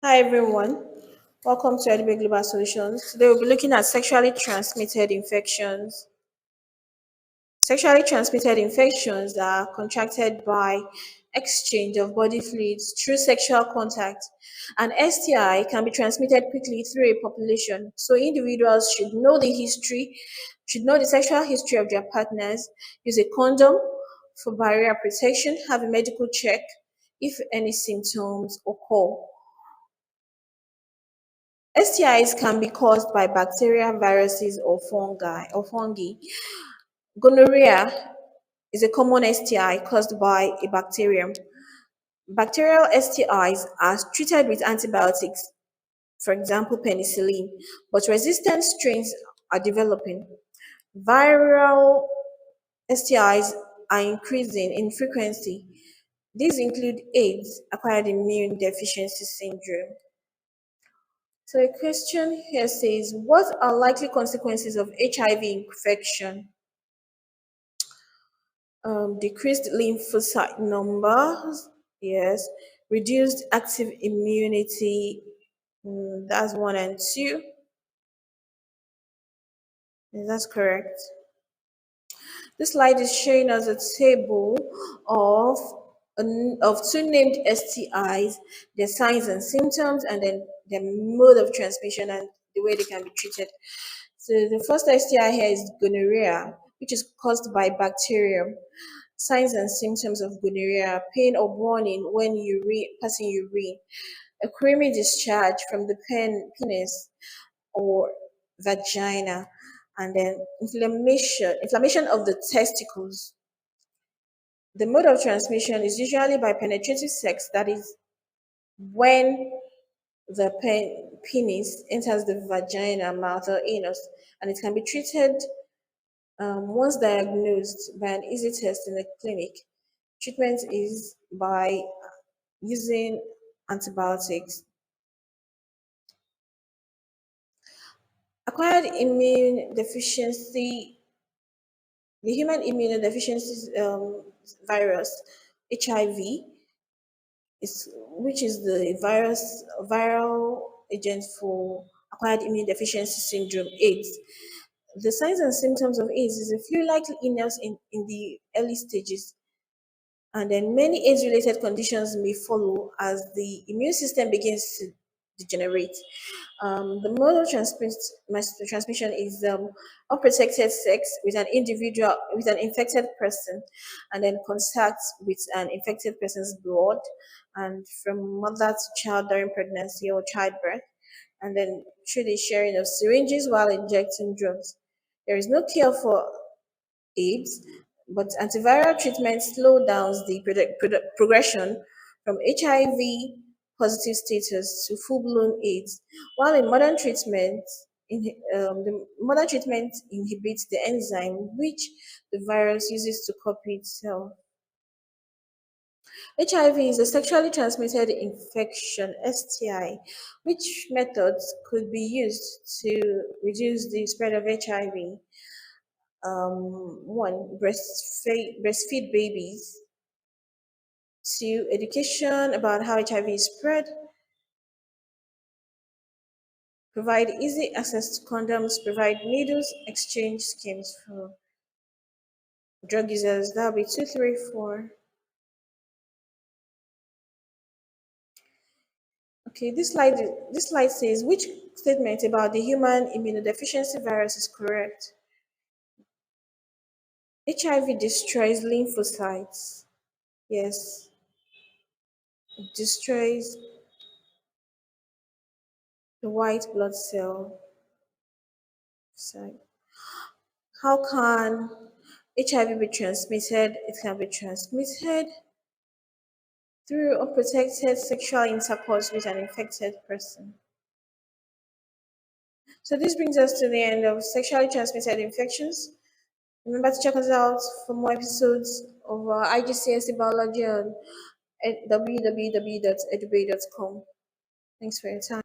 Hi everyone, welcome to Edubbey Global Solutions. Today we'll be looking at sexually transmitted infections. Sexually transmitted infections are contracted by exchange of body fluids through sexual contact. An STI can be transmitted quickly through a population, so individuals should know the sexual history of their partners, use a condom for barrier protection, have a medical check if any symptoms occur. STIs can be caused by bacteria, viruses, or fungi. Gonorrhea is a common STI caused by a bacterium. Bacterial STIs are treated with antibiotics, for example, penicillin, but resistant strains are developing. Viral STIs are increasing in frequency. These include AIDS, acquired immune deficiency syndrome. So a question here says, what are likely consequences of HIV infection? Decreased lymphocyte numbers, yes. Reduced active immunity, that's one and two. Yes, that's correct. This slide is showing us a table of of two named STIs, their signs and symptoms, and then their mode of transmission and the way they can be treated. So the first STI here is gonorrhea, which is caused by bacterium. Signs and symptoms of gonorrhea: pain or burning when passing urine, a creamy discharge from the penis or vagina, and then inflammation of the testicles. The mode of transmission is usually by penetrative sex, that is, when the penis enters the vagina, mouth, or anus, and it can be treated once diagnosed by an easy test in a clinic. Treatment is by using antibiotics. Acquired immune deficiency, the human immunodeficiency virus, HIV, which is the viral agent for acquired immune deficiency syndrome, AIDS. The signs and symptoms of AIDS is a flu-like illness in the early stages, and then many AIDS-related conditions may follow as the immune system begins to degenerate. The mode of transmission is unprotected sex with an individual with an infected person, and then contact with an infected person's blood, and from mother to child during pregnancy or childbirth, and then through the sharing of syringes while injecting drugs. There is no cure for AIDS, but antiviral treatment slow down the progression from HIV positive status to full-blown AIDS, while in the modern treatment inhibits the enzyme which the virus uses to copy itself. HIV is a sexually transmitted infection, STI. Which methods could be used to reduce the spread of HIV? One, breastfeed babies. Two, education about how HIV is spread. Provide easy access to condoms. Provide needles exchange schemes for drug users. That'll be two, three, four. Okay, this slide says, which statement about the human immunodeficiency virus is correct? HIV destroys lymphocytes. Yes, it destroys the white blood cell. So, how can HIV be transmitted? It can be transmitted through unprotected sexual intercourse with an infected person. So this brings us to the end of sexually transmitted infections. Remember to check us out for more episodes of IGCSE Biology on www.edubbey.com. Thanks for your time.